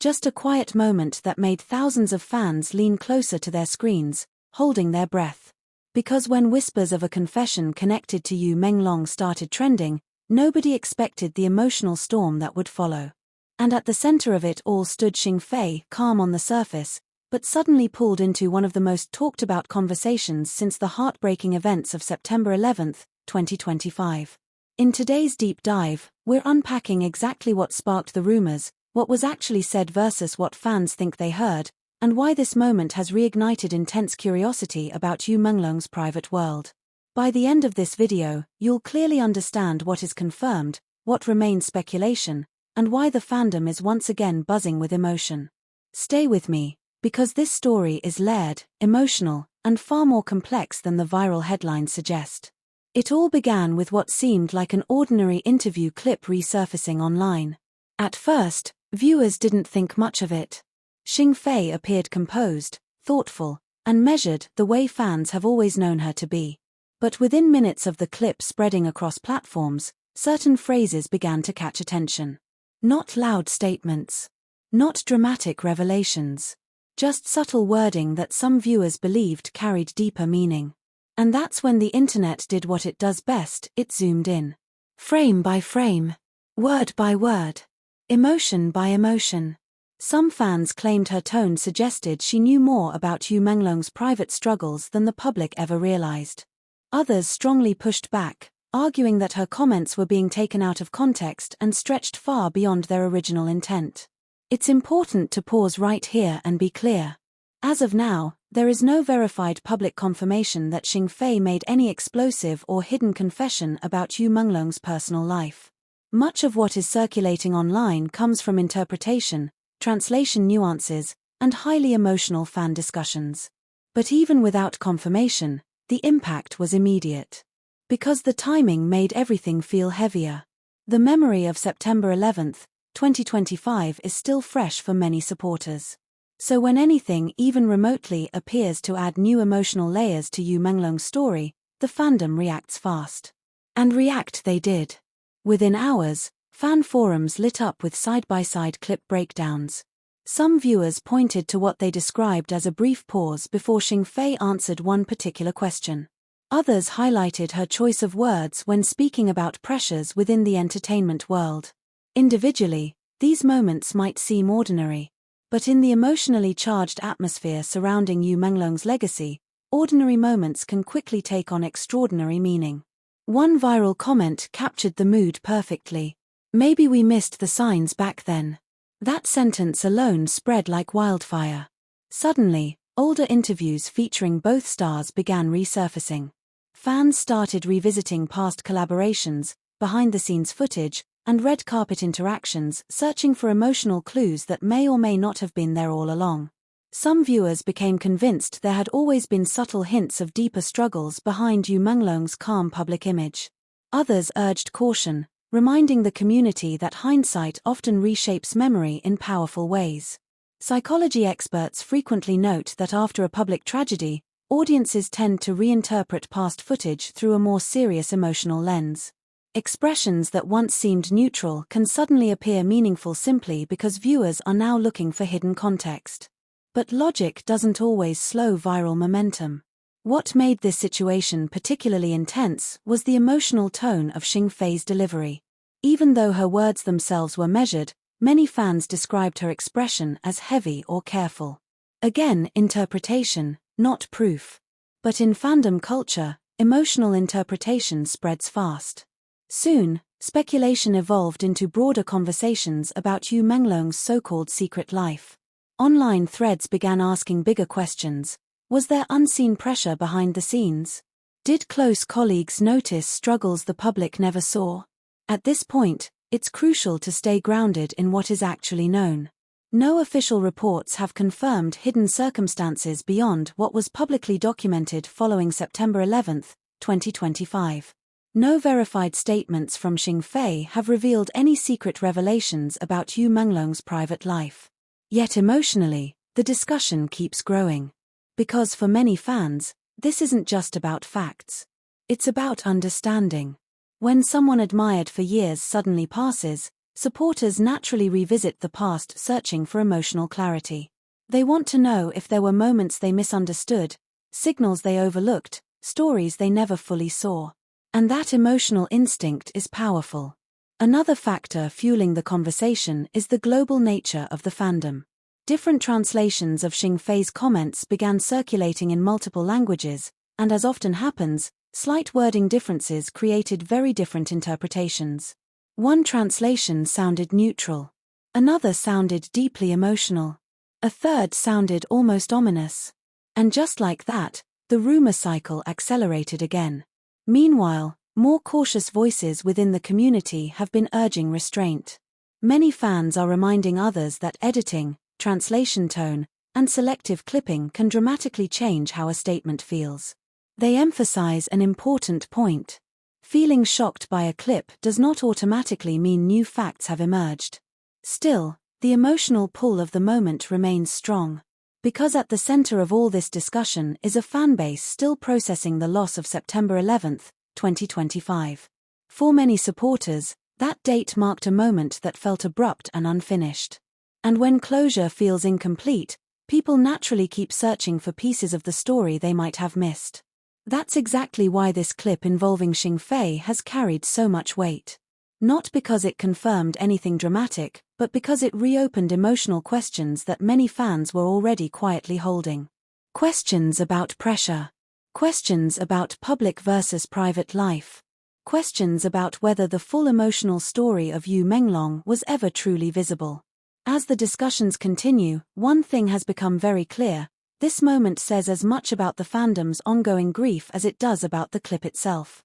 Just a quiet moment that made thousands of fans lean closer to their screens, holding their breath. Because when whispers of a confession connected to YU MENGLONG started trending, nobody expected the emotional storm that would follow. And at the center of it all stood XING FEI, calm on the surface, but suddenly pulled into one of the most talked about conversations since the heartbreaking events of September 11, 2025. In today's deep dive, we're unpacking exactly what sparked the rumors, what was actually said versus what fans think they heard, and why this moment has reignited intense curiosity about YU MENGLONG's private world. By the end of this video, you'll clearly understand what is confirmed, what remains speculation, and why the fandom is once again buzzing with emotion. Stay with me, because this story is layered, emotional, and far more complex than the viral headlines suggest. It all began with what seemed like an ordinary interview clip resurfacing online. At first, viewers didn't think much of it. XING FEI appeared composed, thoughtful, and measured the way fans have always known her to be. But within minutes of the clip spreading across platforms, certain phrases began to catch attention. Not loud statements. Not dramatic revelations. Just subtle wording that some viewers believed carried deeper meaning. And that's when the internet did what it does best, it zoomed in. Frame by frame. Word by word. Emotion by emotion. Some fans claimed her tone suggested she knew more about YU MENGLONG's private struggles than the public ever realized. Others strongly pushed back, arguing that her comments were being taken out of context and stretched far beyond their original intent. It's important to pause right here and be clear. As of now, there is no verified public confirmation that XING FEI made any explosive or hidden confession about YU MENGLONG's personal life. Much of what is circulating online comes from interpretation, translation nuances, and highly emotional fan discussions. But even without confirmation, the impact was immediate. Because the timing made everything feel heavier. The memory of September 11, 2025 is still fresh for many supporters. So when anything even remotely appears to add new emotional layers to YU MENGLONG's story, the fandom reacts fast. And react they did. Within hours, fan forums lit up with side-by-side clip breakdowns. Some viewers pointed to what they described as a brief pause before XING FEI answered one particular question. Others highlighted her choice of words when speaking about pressures within the entertainment world. Individually, these moments might seem ordinary. But in the emotionally charged atmosphere surrounding YU MENGLONG's legacy, ordinary moments can quickly take on extraordinary meaning. One viral comment captured the mood perfectly. Maybe we missed the signs back then. That sentence alone spread like wildfire. Suddenly, older interviews featuring both stars began resurfacing. Fans started revisiting past collaborations, behind-the-scenes footage, and red carpet interactions, searching for emotional clues that may or may not have been there all along. Some viewers became convinced there had always been subtle hints of deeper struggles behind YU MENGLONG's calm public image. Others urged caution, reminding the community that hindsight often reshapes memory in powerful ways. Psychology experts frequently note that after a public tragedy, audiences tend to reinterpret past footage through a more serious emotional lens. Expressions that once seemed neutral can suddenly appear meaningful simply because viewers are now looking for hidden context. But logic doesn't always slow viral momentum. What made this situation particularly intense was the emotional tone of XING FEI's delivery. Even though her words themselves were measured, many fans described her expression as heavy or careful. Again, interpretation, not proof. But in fandom culture, emotional interpretation spreads fast. Soon, speculation evolved into broader conversations about YU MENGLONG's so-called secret life. Online threads began asking bigger questions. Was there unseen pressure behind the scenes? Did close colleagues notice struggles the public never saw? At this point, it's crucial to stay grounded in what is actually known. No official reports have confirmed hidden circumstances beyond what was publicly documented following September 11, 2025. No verified statements from XING FEI have revealed any secret revelations about YU MENGLONG's private life. Yet emotionally, the discussion keeps growing. Because for many fans, this isn't just about facts. It's about understanding. When someone admired for years suddenly passes, Supporters naturally revisit the past, searching for emotional clarity. They want to know if there were moments they misunderstood, signals they overlooked, stories they never fully saw. And that emotional instinct is powerful. Another factor fueling the conversation is the global nature of the fandom. Different translations of XING FEI's comments began circulating in multiple languages, and as often happens, slight wording differences created very different interpretations. One translation sounded neutral. Another sounded deeply emotional. A third sounded almost ominous. And just like that, the rumor cycle accelerated again. Meanwhile, more cautious voices within the community have been urging restraint. Many fans are reminding others that editing, translation tone, and selective clipping can dramatically change how a statement feels. They emphasize an important point. Feeling shocked by a clip does not automatically mean new facts have emerged. Still, the emotional pull of the moment remains strong. Because at the center of all this discussion is a fanbase still processing the loss of September 11, 2025. For many supporters, that date marked a moment that felt abrupt and unfinished. And when closure feels incomplete, people naturally keep searching for pieces of the story they might have missed. That's exactly why this clip involving XING FEI has carried so much weight. Not because it confirmed anything dramatic, but because it reopened emotional questions that many fans were already quietly holding. Questions about pressure. Questions about public versus private life. Questions about whether the full emotional story of YU MENGLONG was ever truly visible. As the discussions continue, one thing has become very clear: this moment says as much about the fandom's ongoing grief as it does about the clip itself.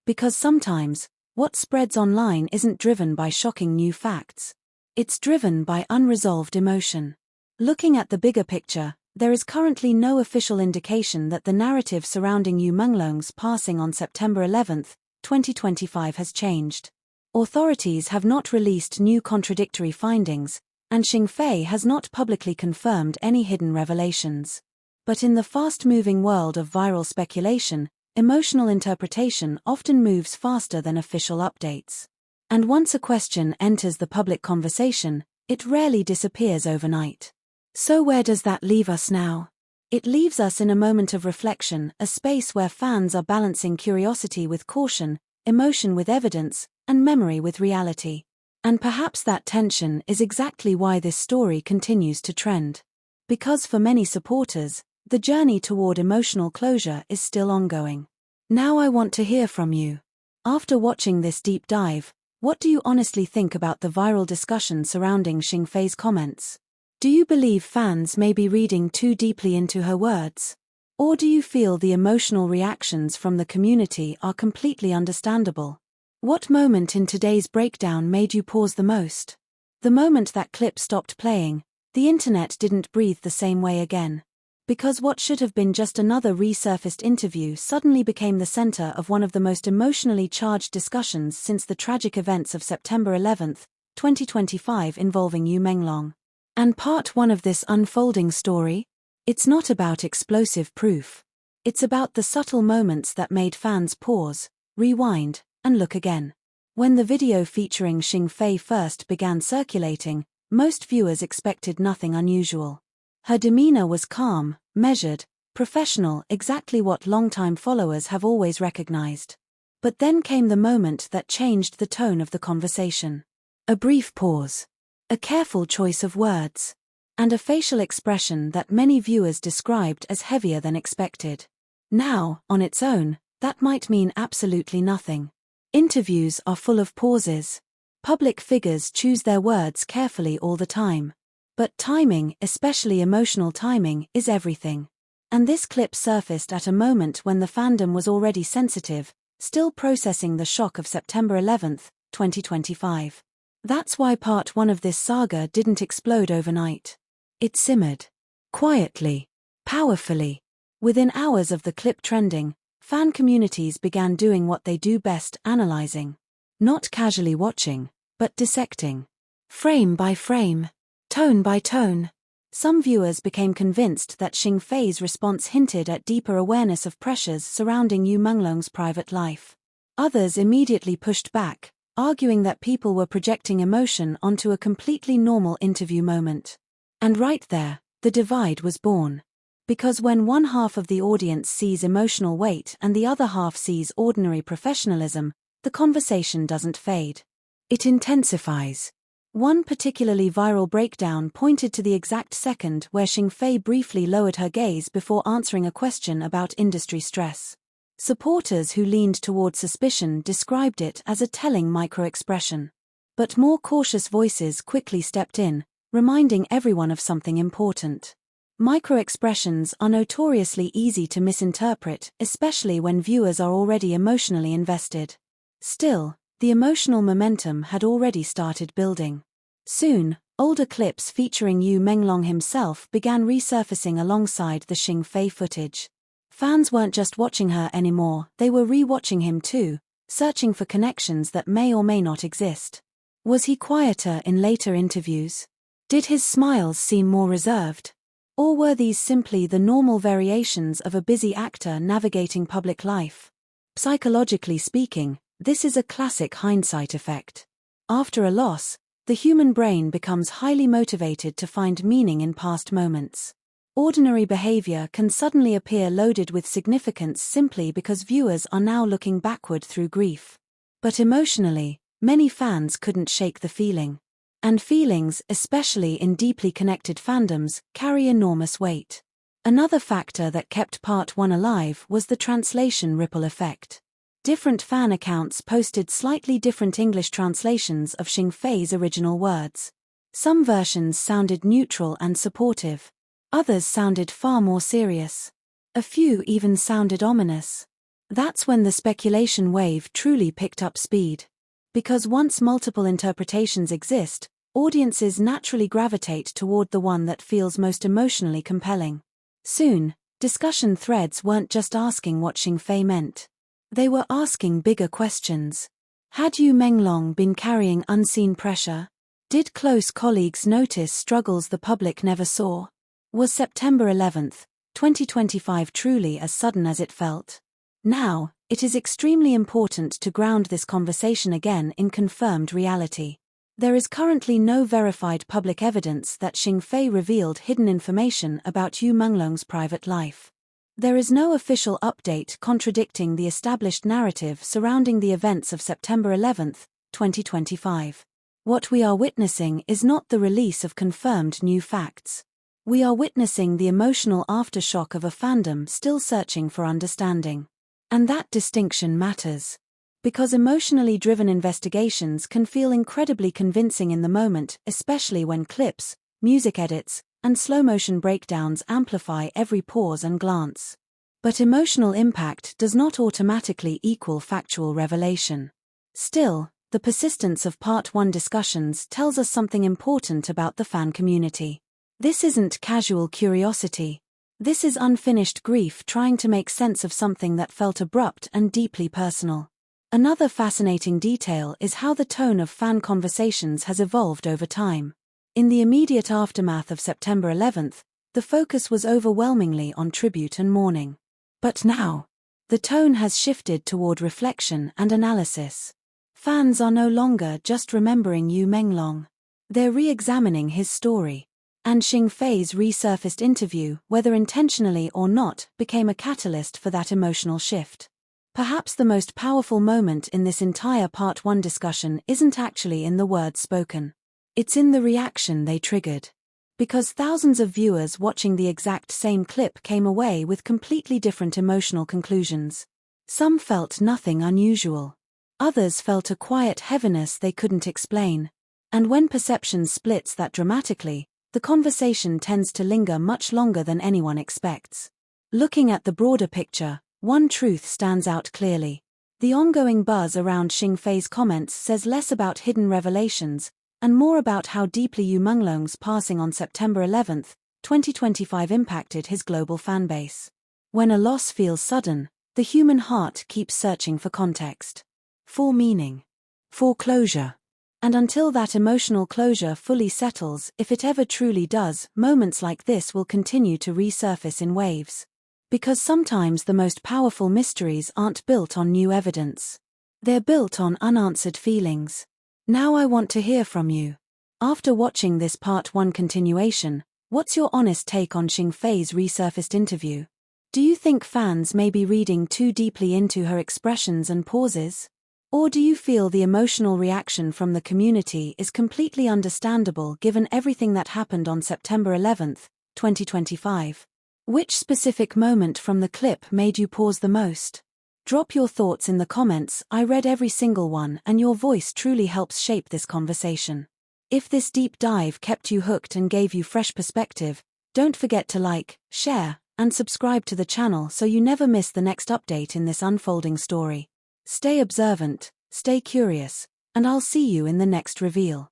Because sometimes, what spreads online isn't driven by shocking new facts. It's driven by unresolved emotion. Looking at the bigger picture, there is currently no official indication that the narrative surrounding YU MENGLONG's passing on September 11, 2025 has changed. Authorities have not released new contradictory findings, and XING FEI has not publicly confirmed any hidden revelations. But in the fast-moving world of viral speculation, emotional interpretation often moves faster than official updates. And once a question enters the public conversation, it rarely disappears overnight. So where does that leave us now? It leaves us in a moment of reflection, a space where fans are balancing curiosity with caution, emotion with evidence, and memory with reality. And perhaps that tension is exactly why this story continues to trend. Because for many supporters, the journey toward emotional closure is still ongoing. Now I want to hear from you. After watching this deep dive, what do you honestly think about the viral discussion surrounding XING FEI's comments? Do you believe fans may be reading too deeply into her words? Or do you feel the emotional reactions from the community are completely understandable? What moment in today's breakdown made you pause the most? The moment that clip stopped playing, the internet didn't breathe the same way again. Because what should have been just another resurfaced interview suddenly became the center of one of the most emotionally charged discussions since the tragic events of September 11, 2025 involving YU MENGLONG. And part one of this unfolding story? It's not about explosive proof. It's about the subtle moments that made fans pause, rewind, and look again. When the video featuring XING FEI first began circulating, most viewers expected nothing unusual. Her demeanor was calm, measured, professional, exactly what longtime followers have always recognized. But then came the moment that changed the tone of the conversation. A brief pause. A careful choice of words. And a facial expression that many viewers described as heavier than expected. Now, on its own, that might mean absolutely nothing. Interviews are full of pauses. Public figures choose their words carefully all the time. But timing, especially emotional timing, is everything. And this clip surfaced at a moment when the fandom was already sensitive, still processing the shock of September 11, 2025. That's why part one of this saga didn't explode overnight. It simmered. Quietly. Powerfully. Within hours of the clip trending, fan communities began doing what they do best: analyzing. Not casually watching, but dissecting. Frame by frame. Tone by tone. Some viewers became convinced that XING FEI's response hinted at deeper awareness of pressures surrounding YU MENGLONG's private life. Others immediately pushed back, arguing that people were projecting emotion onto a completely normal interview moment. And right there, the divide was born. Because when one half of the audience sees emotional weight and the other half sees ordinary professionalism, the conversation doesn't fade. It intensifies. One particularly viral breakdown pointed to the exact second where XING FEI briefly lowered her gaze before answering a question about industry stress. Supporters who leaned toward suspicion described it as a telling micro-expression. But more cautious voices quickly stepped in, reminding everyone of something important. Micro-expressions are notoriously easy to misinterpret, especially when viewers are already emotionally invested. Still, the emotional momentum had already started building. Soon, older clips featuring YU MENGLONG himself began resurfacing alongside the XING FEI footage. Fans weren't just watching her anymore, they were re-watching him too, searching for connections that may or may not exist. Was he quieter in later interviews? Did his smiles seem more reserved? Or were these simply the normal variations of a busy actor navigating public life? Psychologically speaking, this is a classic hindsight effect. After a loss, the human brain becomes highly motivated to find meaning in past moments. Ordinary behavior can suddenly appear loaded with significance simply because viewers are now looking backward through grief. But emotionally, many fans couldn't shake the feeling. And feelings, especially in deeply connected fandoms, carry enormous weight. Another factor that kept Part 1 alive was the translation ripple effect. Different fan accounts posted slightly different English translations of XING FEI's original words. Some versions sounded neutral and supportive. Others sounded far more serious. A few even sounded ominous. That's when the speculation wave truly picked up speed. Because once multiple interpretations exist, audiences naturally gravitate toward the one that feels most emotionally compelling. Soon, discussion threads weren't just asking what XING FEI meant. They were asking bigger questions. Had YU MENGLONG been carrying unseen pressure? Did close colleagues notice struggles the public never saw? Was September 11, 2025 truly as sudden as it felt? Now, it is extremely important to ground this conversation again in confirmed reality. There is currently no verified public evidence that XING FEI revealed hidden information about YU MENGLONG's private life. There is no official update contradicting the established narrative surrounding the events of September 11, 2025. What we are witnessing is not the release of confirmed new facts. We are witnessing the emotional aftershock of a fandom still searching for understanding. And that distinction matters. Because emotionally driven investigations can feel incredibly convincing in the moment, especially when clips, music edits, and slow-motion breakdowns amplify every pause and glance. But emotional impact does not automatically equal factual revelation. Still, the persistence of Part 1 discussions tells us something important about the fan community. This isn't casual curiosity. This is unfinished grief trying to make sense of something that felt abrupt and deeply personal. Another fascinating detail is how the tone of fan conversations has evolved over time. In the immediate aftermath of September 11, the focus was overwhelmingly on tribute and mourning. But now, the tone has shifted toward reflection and analysis. Fans are no longer just remembering YU MENGLONG. They're re-examining his story. And XING FEI's resurfaced interview, whether intentionally or not, became a catalyst for that emotional shift. Perhaps the most powerful moment in this entire Part 1 discussion isn't actually in the words spoken. It's in the reaction they triggered. Because thousands of viewers watching the exact same clip came away with completely different emotional conclusions. Some felt nothing unusual. Others felt a quiet heaviness they couldn't explain. And when perception splits that dramatically, the conversation tends to linger much longer than anyone expects. Looking at the broader picture, one truth stands out clearly. The ongoing buzz around XING FEI's comments says less about hidden revelations, and more about how deeply YU MENGLONG's passing on September 11, 2025 impacted his global fanbase. When a loss feels sudden, the human heart keeps searching for context. For meaning. For closure. And until that emotional closure fully settles, if it ever truly does, moments like this will continue to resurface in waves. Because sometimes the most powerful mysteries aren't built on new evidence. They're built on unanswered feelings. Now I want to hear from you. After watching this Part 1 continuation, what's your honest take on XING Fei's resurfaced interview? Do you think fans may be reading too deeply into her expressions and pauses? Or do you feel the emotional reaction from the community is completely understandable given everything that happened on September 11, 2025? Which specific moment from the clip made you pause the most? Drop your thoughts in the comments. I read every single one, and your voice truly helps shape this conversation. If this deep dive kept you hooked and gave you fresh perspective, don't forget to like, share, and subscribe to the channel so you never miss the next update in this unfolding story. Stay observant, stay curious, and I'll see you in the next reveal.